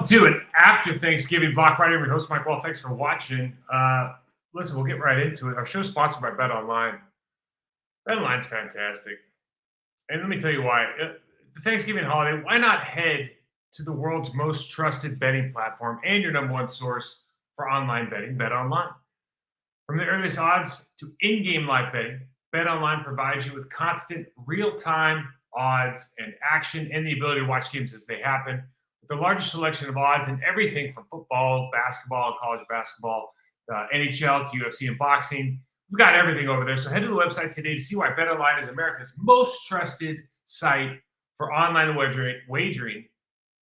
to it after Thanksgiving block right here. We host Mike Wahle. Thanks for watching. Listen, we'll get right into it. Our show's sponsored by Bet Online. Bet Online's fantastic. And let me tell you why. The Thanksgiving holiday, why not head to the world's most trusted betting platform and your number one source for online betting, Bet Online. From the earliest odds to in-game live betting, Bet Online provides you with constant real-time odds and action and the ability to watch games as they happen. With the largest selection of odds in everything from football, basketball, college basketball, NHL to UFC and boxing, we've got everything over there. So head to the website today to see why Bet Online is America's most trusted site for online wagering.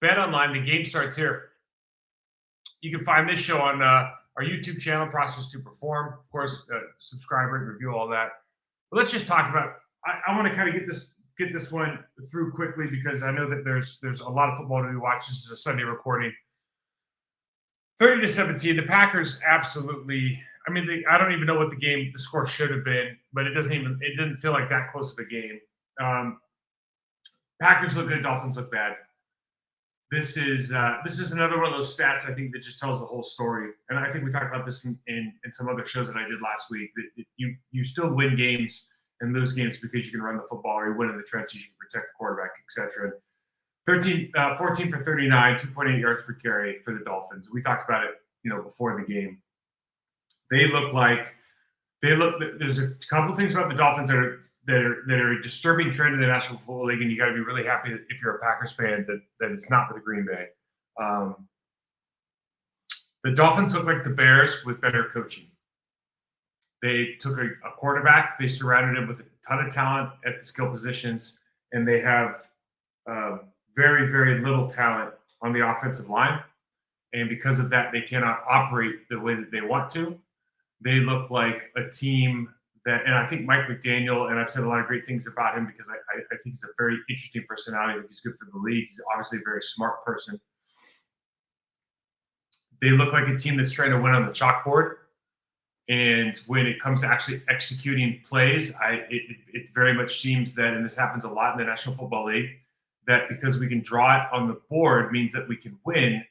Bet Online, the game starts here. You can find this show on our YouTube channel, Process to Perform. Of course, subscribe, rate, review, all that. But let's just talk about. I want to kind of get this one through quickly because I know that there's a lot of football to be watched. This is a Sunday recording. 30-17. The Packers absolutely. I mean, I don't even know what the score should have been, but it didn't feel like that close of a game. Packers look good, Dolphins look bad. This is another one of those stats I think that just tells the whole story. And I think we talked about this in some other shows that I did last week. That you still win games and lose games because you can run the football, or you win in the trenches, you can protect the quarterback, etc. 14 for 39, 2.8 yards per carry for the Dolphins. We talked about it, before the game. There's a couple of things about the Dolphins that are a disturbing trend in the National Football League, and you got to be really happy that if you're a Packers fan that it's not with the Green Bay. The Dolphins look like the Bears with better coaching. They took a quarterback, they surrounded him with a ton of talent at the skill positions, and they have very, very little talent on the offensive line. And because of that, they cannot operate the way that they want to. They look like a team that, and I think Mike McDaniel, and I've said a lot of great things about him because I think he's a very interesting personality. I think he's good for the league. He's obviously a very smart person. They look like a team that's trying to win on the chalkboard. And when it comes to actually executing plays, it very much seems that, and this happens a lot in the National Football League, that because we can draw it on the board means that we can win,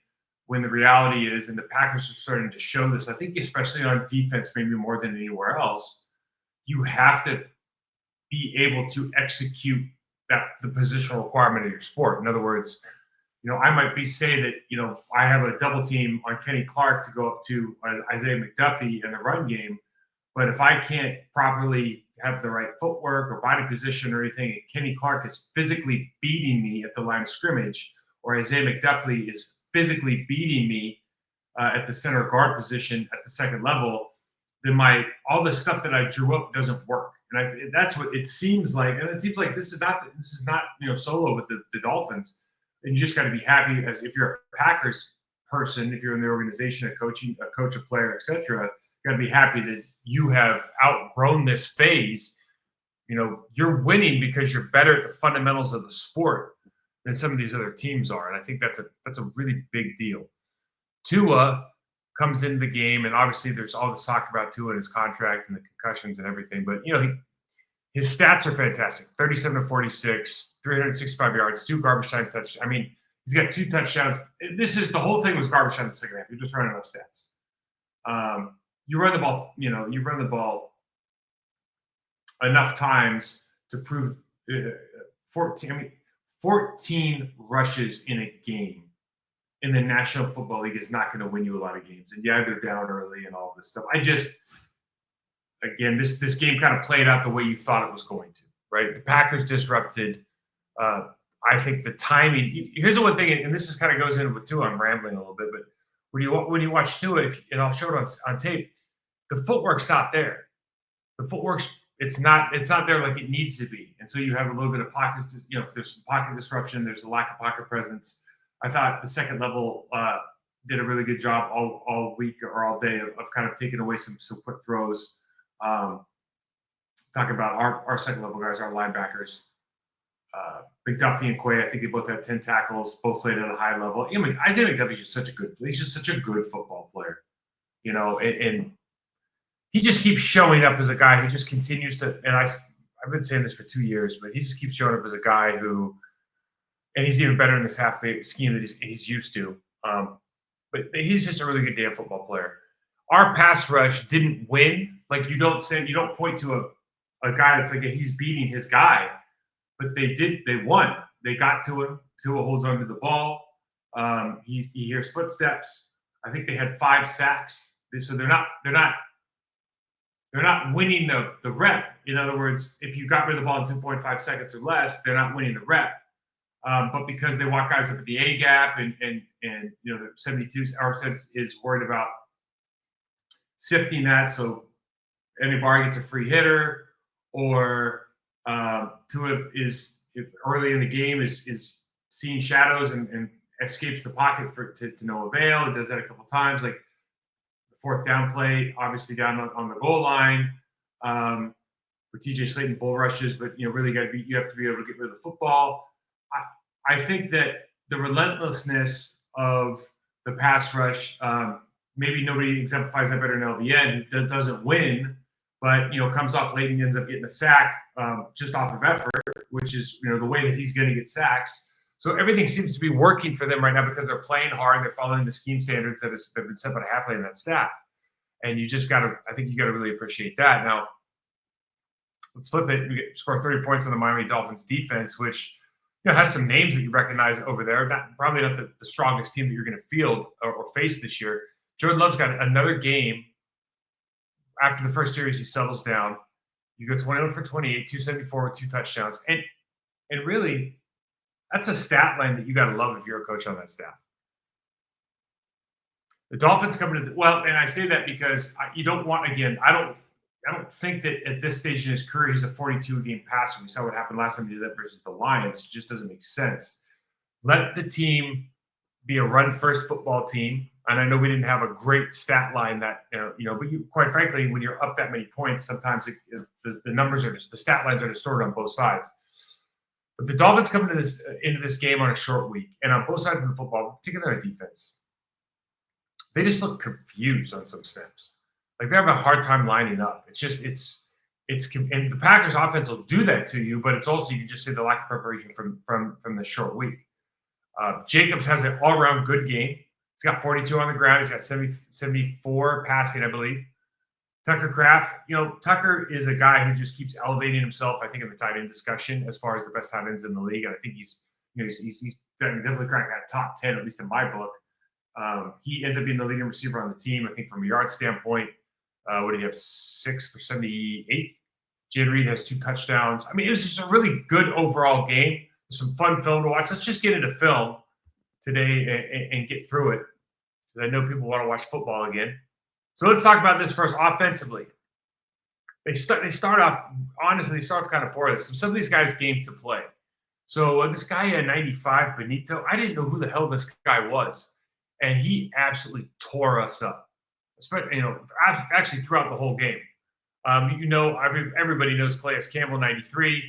when the reality is, and the Packers are starting to show this, I think especially on defense, maybe more than anywhere else, you have to be able to execute the positional requirement of your sport. In other words, I might say that, I have a double team on Kenny Clark to go up to Isaiah McDuffie in the run game. But if I can't properly have the right footwork or body position or anything, and Kenny Clark is physically beating me at the line of scrimmage, or Isaiah McDuffie is physically beating me at the center guard position at the second level, then all the stuff that I drew up doesn't work. And that's what it seems like. And it seems like this is not solo with the Dolphins. And you just got to be happy, as if you're a Packers person, if you're in the organization, a coach, a player, etc. You got to be happy that you have outgrown this phase. You're winning because you're better at the fundamentals of the sport than some of these other teams are, and I think that's a really big deal. Tua comes into the game, and obviously there's all this talk about Tua and his contract and the concussions and everything, but his stats are fantastic. 37 to 46, 365 yards, 2 garbage time touchdowns. I mean, he's got 2 touchdowns. The whole thing was garbage time in the second half. You're just running up stats. You run the ball enough times to prove 14 rushes in a game in the National Football League is not going to win you a lot of games. And yeah, they're down early and all this stuff. This game kind of played out the way you thought it was going to, right? The Packers disrupted. I think the timing. Here's the one thing, and this kind of goes into with Tua. I'm rambling a little bit, but when you watch Tua, and I'll show it on tape, the footwork's not there. The footwork's it's not there like it needs to be, and so you have a little bit of pocket. There's some pocket disruption. There's a lack of pocket presence. I thought the second level did a really good job all week or all day of kind of taking away some quick throws. Talking about our second level guys, our linebackers, McDuffie and Quay. I think they both had 10 tackles, both played at a high level. Isaiah McDuffie's just such a good football player, and he just keeps showing up as a guy who just continues to. And I've been saying this for 2 years, but he just keeps showing up as a guy who, and he's even better in this half scheme that he's used to. But he's just a really good damn football player. Our pass rush didn't win. Like you don't point to a guy that's like he's beating his guy, but they did. They won. They got to him. Tua holds onto the ball. He hears footsteps. I think they had 5 sacks. So they're not winning the rep. In other words, if you got rid of the ball in 2.5 seconds or less, they're not winning the rep. But because they walk guys up at the A gap and the 72 is worried about sifting that, so anybody gets a free hitter, or Tua is early in the game is seeing shadows and escapes the pocket to no avail. It does that a couple times, like the 4th down play, obviously down on the goal line, where TJ Slayton bull rushes, but really you have to be able to get rid of the football. I think that the relentlessness of the pass rush, maybe nobody exemplifies that better than LVN, who doesn't win, but comes off late and ends up getting a sack just off of effort, which is the way that he's going to get sacks. So everything seems to be working for them right now because they're playing hard. They're following the scheme standards that have been set by Halfley and that staff. And you just got to, I think you got to really appreciate that. Now, let's flip it. We score 30 points on the Miami Dolphins defense, which has some names that you recognize over there. Probably not the strongest team that you're going to field or face this year. Jordan Love's got another game. After the first series, he settles down. You go 21 for 28, 274 with 2 touchdowns. And really, that's a stat line that you got to love if you're a coach on that staff. The Dolphins coming to and I say that because you don't want, again, I don't think that at this stage in his career he's a 42-game passer. We saw what happened last time he did that versus the Lions. It just doesn't make sense. Let the team be a run-first football team. And I know we didn't have a great stat line that, but quite frankly, when you're up that many points, sometimes the numbers are the stat lines are distorted on both sides. But the Dolphins come into this game on a short week, and on both sides of the football, particularly on defense, they just look confused on some snaps. Like they have a hard time lining up. It's and the Packers offense will do that to you, but it's also, you can just say, the lack of preparation from the short week. Jacobs has an all-around good game. He's got 42 on the ground. He's got 74 passing, I believe. Tucker Kraft, Tucker is a guy who just keeps elevating himself, I think, in the tight end discussion as far as the best tight ends in the league. And I think he's definitely cracking that top 10, at least in my book. He ends up being the leading receiver on the team. I think from a yard standpoint, what did he have? 6 for 78. Jay Reed has 2 touchdowns. I mean, it was just a really good overall game. Some fun film to watch. Let's just get into film today and get through it, because I know people want to watch football again. So let's talk about this first offensively. They start off kind of poorly. Some of these guys game to play. So this guy at 95, Benito, I didn't know who the hell this guy was, and he absolutely tore us up. Especially, actually throughout the whole game. Everybody knows Calais Campbell, 93.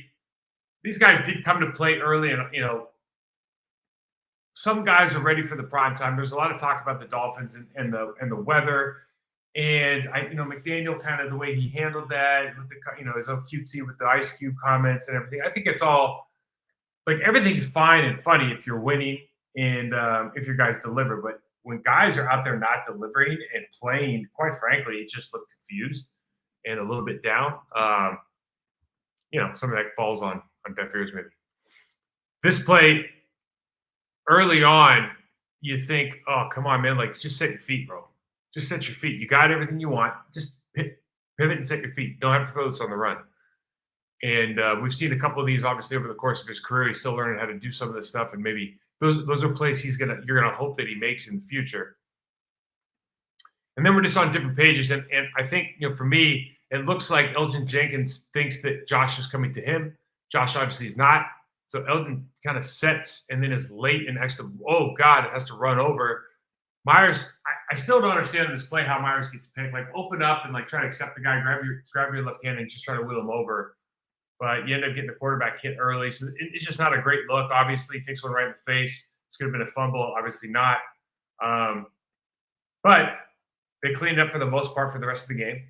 These guys did come to play early, and some guys are ready for the prime time. There's a lot of talk about the Dolphins and the weather, and McDaniel, kind of the way he handled that with his own cutesy with the ice cube comments and everything. I think it's all like everything's fine and funny if you're winning and if your guys deliver, but when guys are out there not delivering and playing, quite frankly, it just looked confused and a little bit down. Some of that falls on deaf ears maybe. This play, early on, you think, oh, come on, man, like, just set your feet, bro. Just set your feet. You got everything you want. Just pivot and set your feet. You don't have to throw this on the run. And we've seen a couple of these, obviously, over the course of his career. He's still learning how to do some of this stuff, and maybe those are plays you're gonna hope that he makes in the future. And then we're just on different pages, and I think for me, it looks like Elgin Jenkins thinks that Josh is coming to him. Josh obviously is not. So Elgin kind of sets and then is late and actually, oh God, it has to run over. Myers, I still don't understand this play how Myers gets picked. Like, open up and like try to accept the guy, grab your left hand and just try to wheel him over. But you end up getting the quarterback hit early. So it's just not a great look. Obviously, takes one right in the face. It's going to have been a fumble. Obviously not. But they cleaned up for the most part for the rest of the game.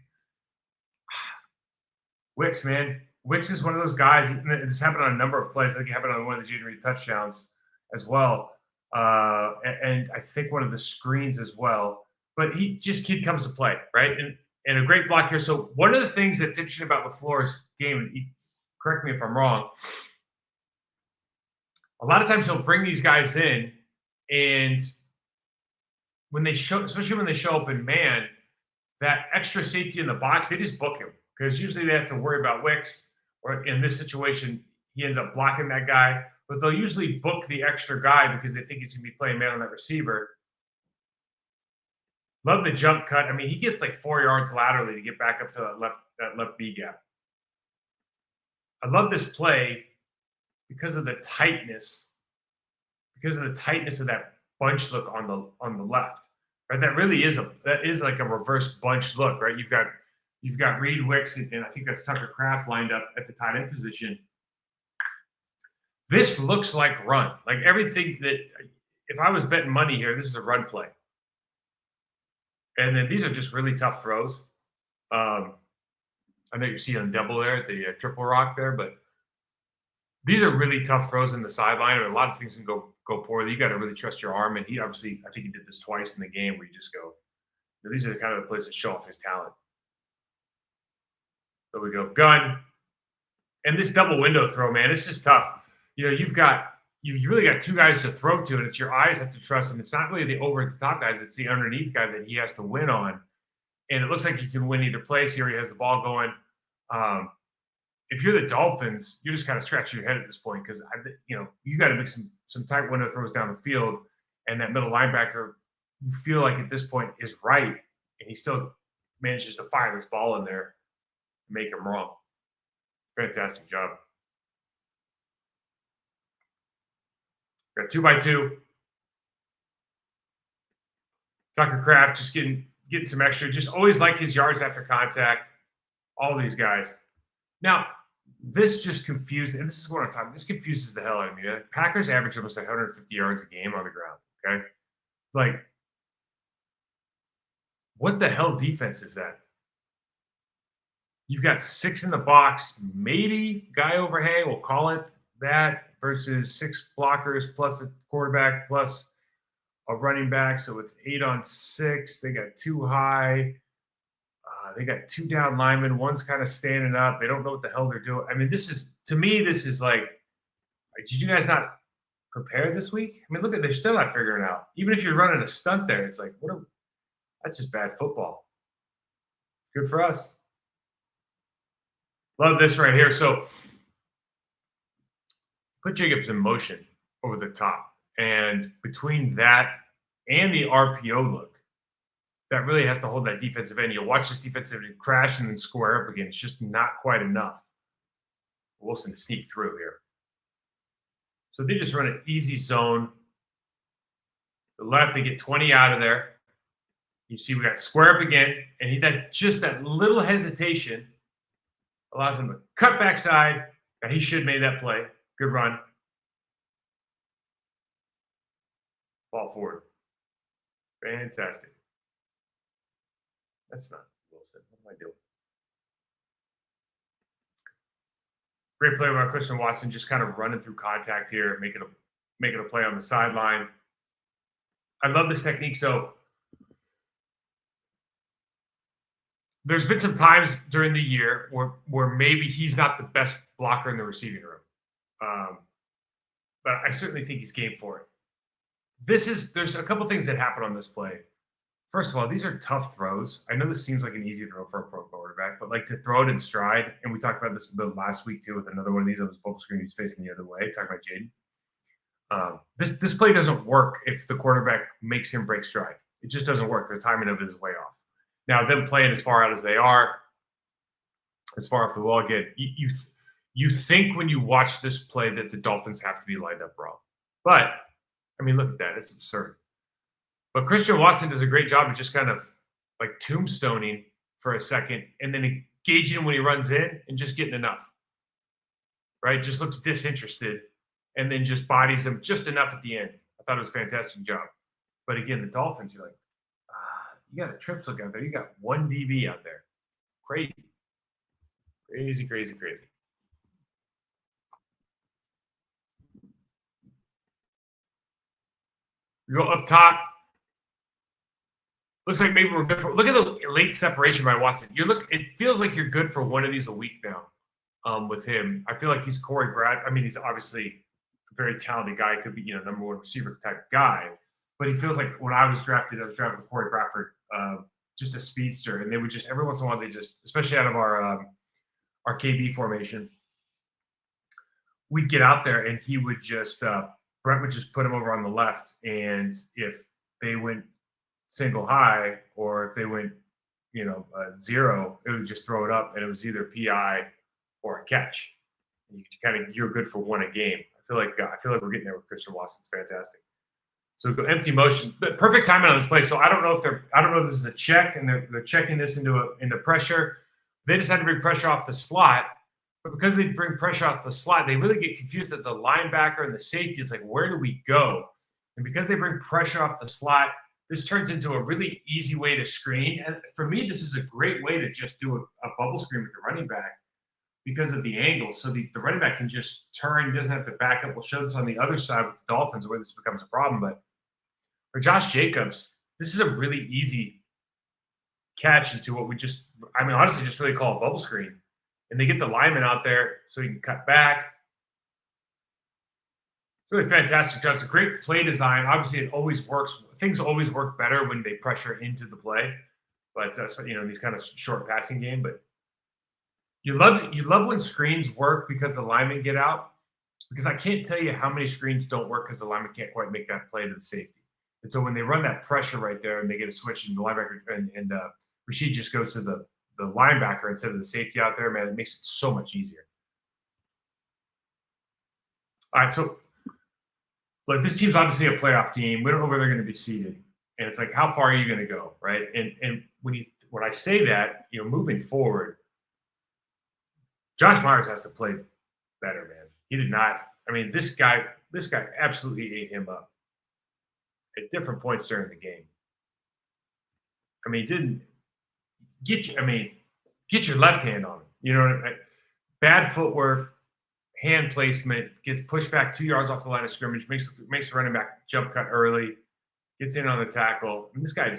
Wicks, man. Wicks is one of those guys. This happened on a number of plays. I think it happened on one of the Jaden Reed touchdowns as well. and I think one of the screens as well. But kid comes to play, right? And a great block here. So one of the things that's interesting about LaFleur's game, and correct me if I'm wrong, a lot of times he'll bring these guys in, and when they show, especially when they show up in man, that extra safety in the box, they just book him because usually they have to worry about Wicks, or in this situation, he ends up blocking that guy. But they'll usually book the extra guy because they think he's going to be playing man on that receiver. Love the jump cut. I mean, he gets like 4 yards laterally to get back up to that left B gap. I love this play because of the tightness, of that bunch look on the left. Right, that is like a reverse bunch look, right? You've got Reed Wicks and I think that's Tucker Kraft lined up at the tight end position. This looks like run. Like everything that if I was betting money here, this is a run play. And then these are just really tough throws. I know you see on double there, the triple rock there, but these are really tough throws in the sideline. A lot of things can go poorly. You got to really trust your arm. And he obviously, I think he did this twice in the game where you just go, these are the kind of the plays that show off his talent. So we go gun. And this double window throw, man, it's just tough. You really got two guys to throw to, and it's your eyes have to trust him. It's not really the over the top guys, it's the underneath guy that he has to win on. And it looks like you can win either place here. He has the ball going. If you're the Dolphins, you're just kind of scratching your head at this point because you got to make some tight window throws down the field, and that middle linebacker, you feel like at this point is right, and he still manages to fire this ball in there and make him wrong. Fantastic job. Got 2x2. Tucker Kraft just getting some extra. Just always like his yards after contact. All these guys. Now, this just confused, and this is what I'm talking. This confuses the hell out of me. Packers average almost 150 yards a game on the ground. Okay, like, what the hell defense is that? You've got 6 in the box, maybe guy overhang. We'll call it that versus 6 blockers plus a quarterback plus a running back. So it's 8 on 6. They got 2 high. They got 2 down linemen. One's kind of standing up. They don't know what the hell they're doing. I mean, this is like, did you guys not prepare this week? I mean, look at, they're still not figuring it out. Even if you're running a stunt there, it's like, that's just bad football. Good for us. Love this right here. So put Jacobs in motion over the top. And between that and the RPO look, that really has to hold that defensive end. You'll watch this defensive end crash and then square up again. It's just not quite enough. Wilson to sneak through here. So they just run an easy zone. The left, they get 20 out of there. You see we got square up again, and that little hesitation allows him to cut backside. And he should have made that play. Good run. Ball forward. Fantastic. That's not Wilson. What am I doing? Great play by Christian Watson, just kind of running through contact here, making a play on the sideline. I love this technique. So there's been some times during the year where maybe he's not the best blocker in the receiving room, but I certainly think he's game for it. There's a couple things that happen on this play. First of all, these are tough throws. I know this seems like an easy throw for a pro quarterback, but like to throw it in stride, and we talked about this a bit last week too with another one of these on his bubble screen. He's facing the other way. Talking about Jaden. This play doesn't work if the quarterback makes him break stride. It just doesn't work. The timing of it is way off. Now, them playing as far out as they are, as far off the wall again, you think when you watch this play that the Dolphins have to be lined up wrong. But, I mean, look at that. It's absurd. But Christian Watson does a great job of just kind of like tombstoning for a second and then engaging him when he runs in and just getting enough. Right? Just looks disinterested and then just bodies him just enough at the end. I thought it was a fantastic job. But again, the Dolphins, you're like, you got a trips look out there. You got 1 DB out there. Crazy. Crazy, crazy, crazy. We go up top. Looks like maybe we're good for. Look at the late separation by Watson. It feels like you're good for one of these a week now. With him, I feel like he's Corey Brad. I mean, he's obviously a very talented guy. Could be number one receiver type guy, but he feels like when I was drafted with Corey Bradford, just a speedster, and they would just every once in a while especially out of our KB formation, we'd get out there and he would just Brett would just put him over on the left, and if they went single high or if they went zero, it would just throw it up, and it was either PI or a catch. You're good for one a game. I feel like we're getting there with Christian Watson. It's fantastic. So go empty motion, but perfect timing on this play. So I don't know if this is a check and they're checking this into pressure. They just had to bring pressure off the slot, but because they bring pressure off the slot, they really get confused that the linebacker and the safety is like, where do we go? And because they bring pressure off the slot, this turns into a really easy way to screen. And for me, this is a great way to just do a bubble screen with the running back because of the angle. So the running back can just turn, doesn't have to back up. We'll show this on the other side with the Dolphins where this becomes a problem. But for Josh Jacobs, this is a really easy catch into what honestly just really call a bubble screen. And they get the lineman out there so he can cut back. It's really fantastic job. It's a great play design. Obviously, it always works. Things always work better when they pressure into the play. But that's these kind of short passing game. But you love when screens work because the linemen get out. Because I can't tell you how many screens don't work because the lineman can't quite make that play to the safety. And so when they run that pressure right there and they get a switch and the linebacker and Rashid just goes to the linebacker instead of the safety out there, man, it makes it so much easier. All right, so look, this team's obviously a playoff team. We don't know where they're going to be seated, and it's like, how far are you going to go, right? And when I say that, moving forward, Josh Myers has to play better, man. He did not. I mean, this guy absolutely ate him up at different points during the game. I mean, he didn't get your left hand on him. Bad footwork, hand placement, gets pushed back 2 yards off the line of scrimmage, makes the running back jump cut early, gets in on the tackle. And this guy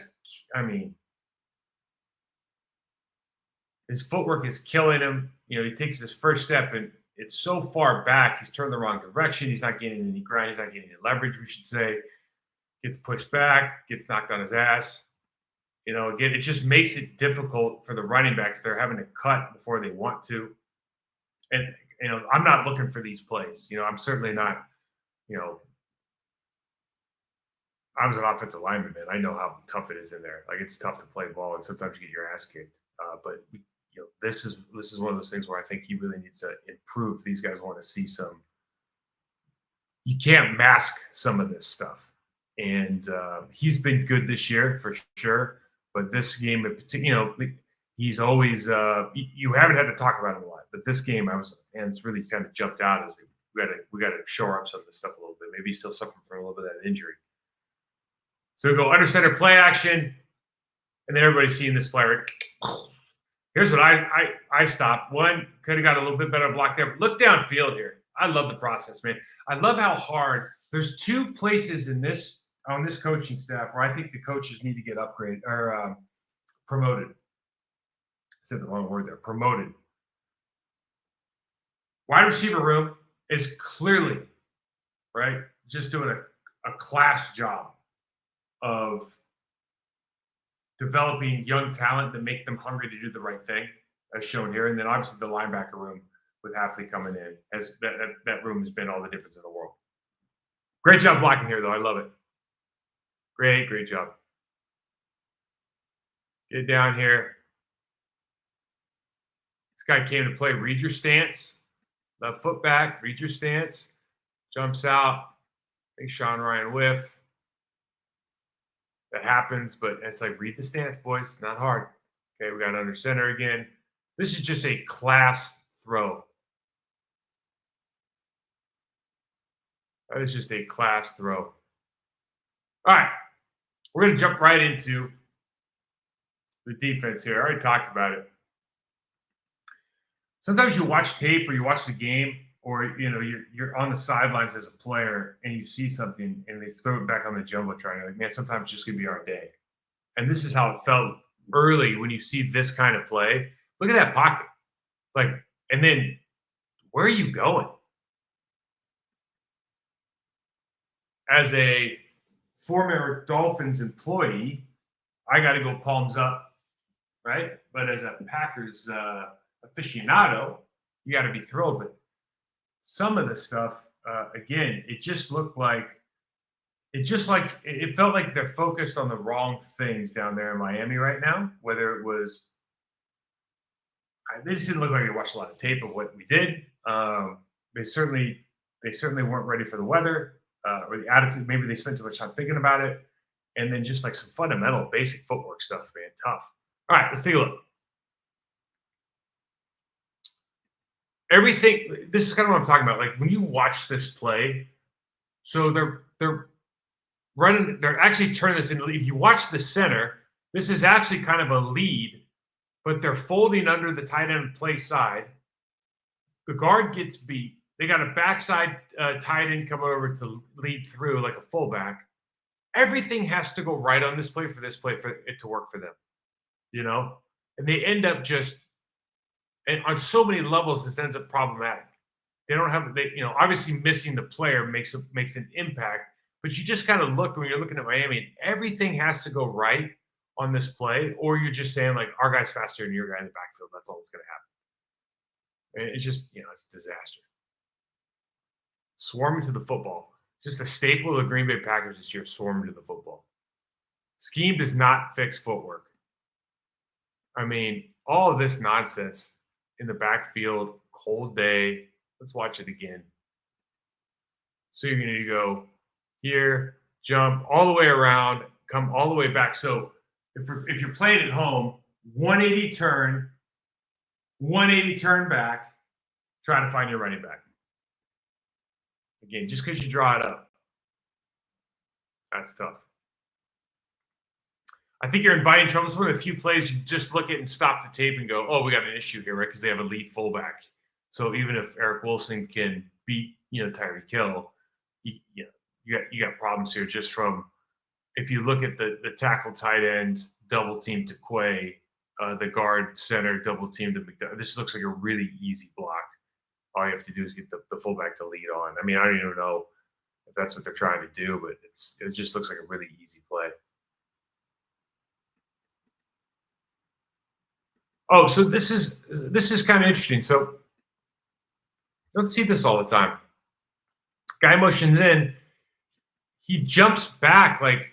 his footwork is killing him. He takes his first step and it's so far back, he's turned the wrong direction. He's not getting any ground. He's not getting any leverage, we should say. Gets pushed back, gets knocked on his ass. Again, it just makes it difficult for the running backs. They're having to cut before they want to. And, I'm not looking for these plays. I'm certainly not, I was an offensive lineman, man. I know how tough it is in there. Like, it's tough to play ball, and sometimes you get your ass kicked. But this is one of those things where I think he really needs to improve. These guys want to see some. You can't mask some of this stuff, and he's been good this year for sure. But this game, in particular, he's always. You haven't had to talk about him a lot, but this game, and it's really kind of jumped out as we got to shore up some of this stuff a little bit. Maybe he's still suffering from a little bit of that injury. So we go under center play action, and then everybody's seeing this play. Right? Here's what I stopped. One, could have got a little bit better block there. But look downfield here. I love the process, man. I love how hard. There's two places on this coaching staff where I think the coaches need to get upgraded or promoted. I said the wrong word there. Promoted. Wide receiver room is clearly, right, just doing a class job of developing young talent that make them hungry to do the right thing, as shown here. And then obviously the linebacker room with Halfley coming in, that room has been all the difference in the world. Great job blocking here, though. I love it. Great job. Get down here. This guy came to play. Read your stance. Left foot back. Read your stance. Jumps out. Big Sean Ryan whiff. That happens, but it's like, read the stance, boys. It's not hard. Okay, we got under center again. This is just a class throw. That is just a class throw. All right. We're going to jump right into the defense here. I already talked about it. Sometimes you watch tape or you watch the game or you're on the sidelines as a player and you see something and they throw it back on the jumbotron. You're like, man, sometimes it's just gonna be our day. And this is how it felt early when you see this kind of play. Look at that pocket, like, and then where are you going? As a former Dolphins employee, I got to go palms up, right? But as a Packers aficionado, you got to be thrilled. But some of the stuff, again, it felt like they're focused on the wrong things down there in Miami right now. Whether it was, they just didn't look like they watched a lot of tape of what we did. They certainly weren't ready for the weather or the attitude. Maybe they spent too much time thinking about it. And then just like some fundamental basic footwork stuff, man. Tough. All right, let's take a look. Everything, this is kind of what I'm talking about. Like when you watch this play, so they're running, they're actually turning this into, if you watch the center, this is actually kind of a lead, but they're folding under the tight end play side. The guard gets beat. They got a backside tight end coming over to lead through like a fullback. Everything has to go right on this play for it to work for them, And they end up just, and on so many levels, this ends up problematic. They don't have, obviously missing the player makes an impact, but you just kind of look when you're looking at Miami, and everything has to go right on this play, or you're just saying like our guy's faster than your guy in the backfield. That's all that's going to happen. And it's just, it's a disaster. Swarming to the football. Just a staple of the Green Bay Packers this year, swarming to the football. Scheme does not fix footwork. I mean, all of this nonsense in the backfield, cold day. Let's watch it again. So you're going to go here, jump all the way around, come all the way back. So if you're playing at home, 180 turn back, try to find your running back. Again, just because you draw it up, that's tough. I think you're inviting trouble. It's one of the few plays you just look at and stop the tape and go, oh, we got an issue here, right? Because they have a lead fullback. So even if Eric Wilson can beat, Tyreek Hill, you got problems here just from, if you look at the tackle tight end, double team to Quay, the guard center, double team to McDowell. This looks like a really easy block. All you have to do is get the fullback to lead on. I mean, I don't even know if that's what they're trying to do, but it just looks like a really easy play. Oh, so this is kind of interesting. So you don't see this all the time. Guy motions in. He jumps back like,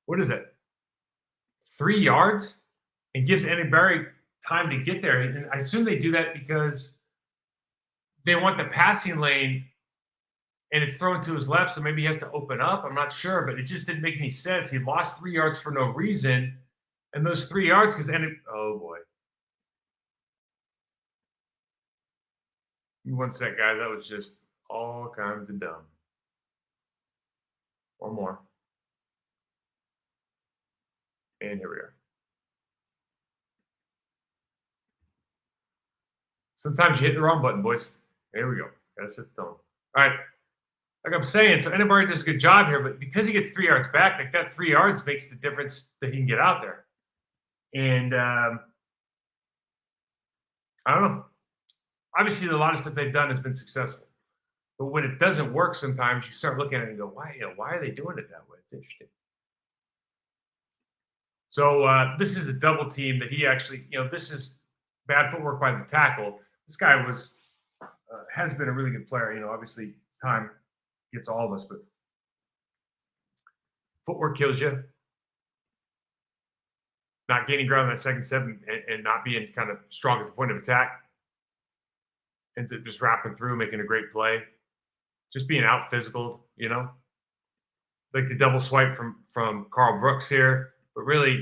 what is it, 3 yards, and gives Andy Berry time to get there. And I assume they do that because they want the passing lane and it's thrown to his left, so maybe he has to open up. I'm not sure, but it just didn't make any sense. He lost 3 yards for no reason. And those 3 yards, because oh boy. One sec, guys. That was just all kinds of dumb. One more. And here we are. Sometimes you hit the wrong button, boys. There we go. Gotta set the tone. All right. Like I'm saying, so anybody does a good job here, but because he gets 3 yards back, like that 3 yards makes the difference that he can get out there. And I don't know. Obviously, a lot of stuff they've done has been successful. But when it doesn't work, sometimes you start looking at it and go, why are they doing it that way? It's interesting. So this is a double team that he actually, this is bad footwork by the tackle. This guy has been a really good player. Obviously time gets all of us, but footwork kills you. Not gaining ground on that second seven and not being kind of strong at the point of attack. Ends up just wrapping through, making a great play. Just being out physical, like the double swipe from Carl Brooks here. But really,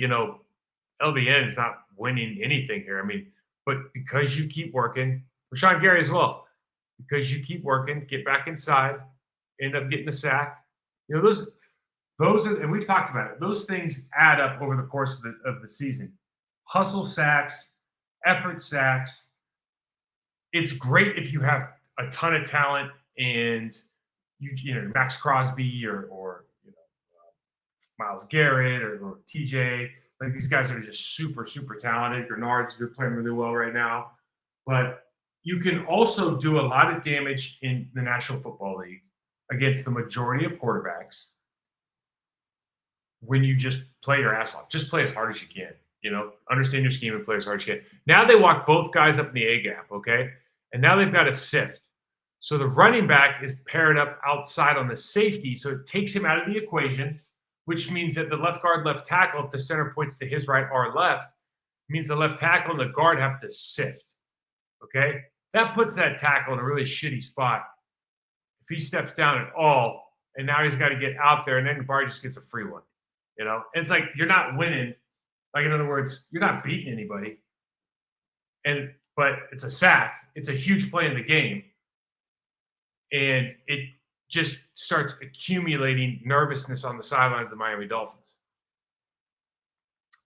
LVN is not winning anything here. I mean, but because you keep working, Rashawn Gary as well, because you keep working, get back inside, end up getting a sack. Those are, and we've talked about it. Those things add up over the course of the season. Hustle sacks, effort sacks. It's great if you have a ton of talent, and you know Max Crosby or you know Miles Garrett or TJ. Like these guys are just super talented. Grenard's been playing really well right now, but you can also do a lot of damage in the National Football League against the majority of quarterbacks when you just play your ass off. Just play as hard as you can. You know, understand your scheme and play as hard as you can. Now they walk both guys up in the A gap, okay? And now they've got a sift. So the running back is paired up outside on the safety, so it takes him out of the equation, which means that the left guard, left tackle, if the center points to his right or left, means the left tackle and the guard have to sift. Okay? That puts that tackle in a really shitty spot. If he steps down at all, and now he's got to get out there, and then the bar just gets a free one. You know, and it's like you're not winning. Like in other words, you're not beating anybody. But it's a sack. It's a huge play in the game, and it just starts accumulating nervousness on the sidelines of the Miami Dolphins.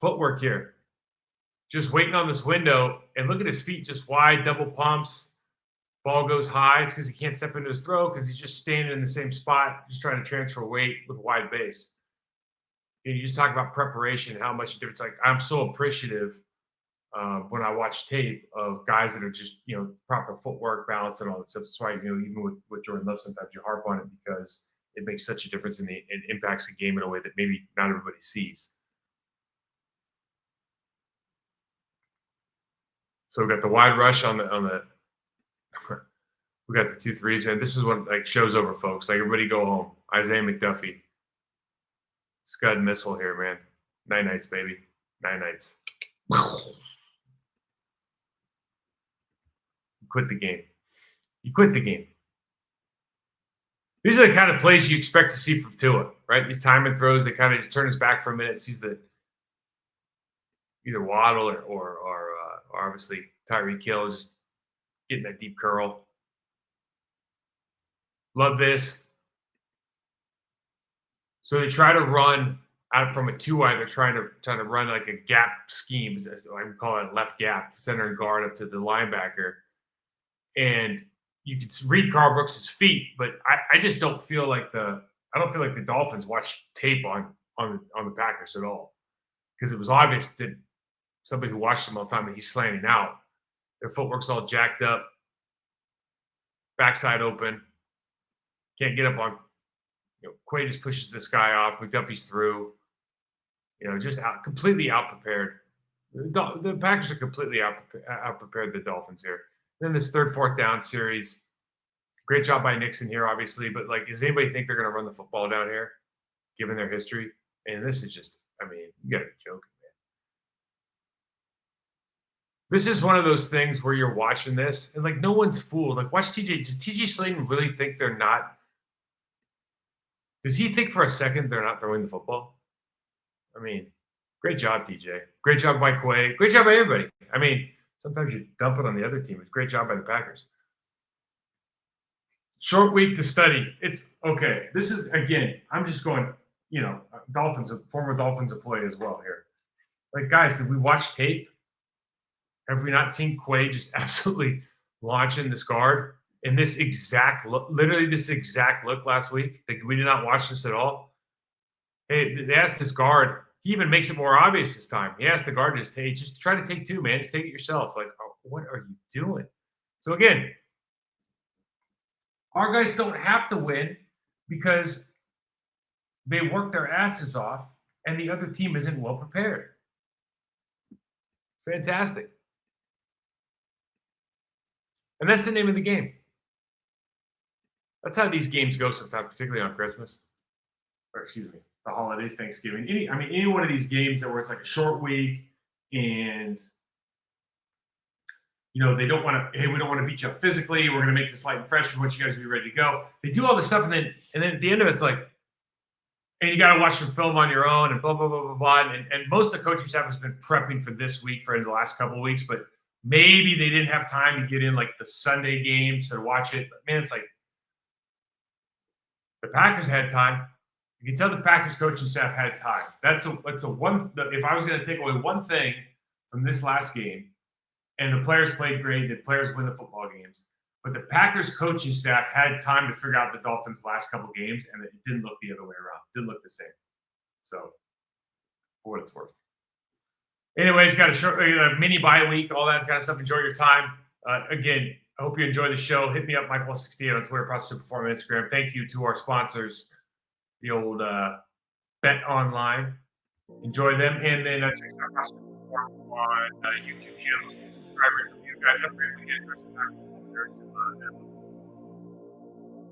Footwork here. Just waiting on this window, and look at his feet, just wide, double pumps. Ball goes high. It's because he can't step into his throw because he's just standing in the same spot, just trying to transfer weight with a wide base. And you just talk about preparation, how much difference. Like I'm so appreciative when I watch tape of guys that are just proper footwork, balance, and all that stuff. That's why even with Jordan Love, sometimes you harp on it because it makes such a difference and impacts the game in a way that maybe not everybody sees. So we got the wide rush on the. We got the 2 3s, man. This is what like show's over, folks. Like everybody go home. Isaiah McDuffie. Scud missile here, man. 9 nights, baby. 9 nights. You quit the game. You quit the game. These are the kind of plays you expect to see from Tua, right? These timing throws, they kind of just turn his back for a minute, sees the either Waddle or obviously Tyreek Hill just getting that deep curl. Love this. So they try to run out from a 2-eye. They're trying to run like a gap scheme, as I would call it, left gap, center and guard up to the linebacker. And you can read Carl Brooks' feet, but I just don't feel like the Dolphins watch tape on the Packers at all, because it was obvious to somebody who watched them all the time that he's slanting out. Their footwork's all jacked up, backside open, can't get up on. Quay just pushes this guy off. McDuffie's through. Just completely out-prepared. The Packers are completely out-prepared the Dolphins here. Then this 3rd, 4th down series. Great job by Nixon here, obviously. But, does anybody think they're going to run the football down here, given their history? And this is just, you got to be joking, man. This is one of those things where you're watching this, and, no one's fooled. Watch TJ. Does TJ Slaton really think they're not? Does he think for a second they're not throwing the football? Great job, TJ. Great job by Quay. Great job by everybody. Sometimes you dump it on the other team. It's great job by the Packers. Short week to study. It's okay. This is, again, I'm just going, former Dolphins employee as well here. Guys, did we watch tape? Have we not seen Quay just absolutely launching this guard? In this exact look, literally this exact look last week, we did not watch this at all. Hey, they asked this guard. He even makes it more obvious this time. He asked the guard to just try to take 2, man. Just take it yourself. What are you doing? So again, our guys don't have to win because they work their asses off and the other team isn't well prepared. Fantastic. And that's the name of the game. That's how these games go sometimes, particularly on Christmas. Or excuse me, the holidays, Thanksgiving. Any one of these games where it's like a short week and they don't want to, hey, we don't want to beat you up physically. We're going to make this light and fresh. We want you guys to be ready to go. They do all this stuff, and then at the end of it, it's like, and you got to watch some film on your own and blah, blah, blah, blah, blah. And most of the coaching staff has been prepping for this week for the last couple of weeks, but maybe they didn't have time to get in the Sunday games to watch it. But man, it's like, the Packers had time. You can tell the Packers coaching staff had time. That's a one. If I was going to take away one thing from this last game, and the players played great, the players win the football games, But the Packers coaching staff had time to figure out the Dolphins' last couple games, and it didn't look the other way around. It didn't look the same. So, for what it's worth. Anyways, got a short mini bye week, all that kind of stuff. Enjoy your time. Again, I hope you enjoy the show. Hit me up, Michael68 on Twitter, Process to Perform on Instagram. Thank you to our sponsors, the old Bet Online. Enjoy them, and then check out Process to Perform on YouTube channels. Subscribe, review, guys. Have a great weekend.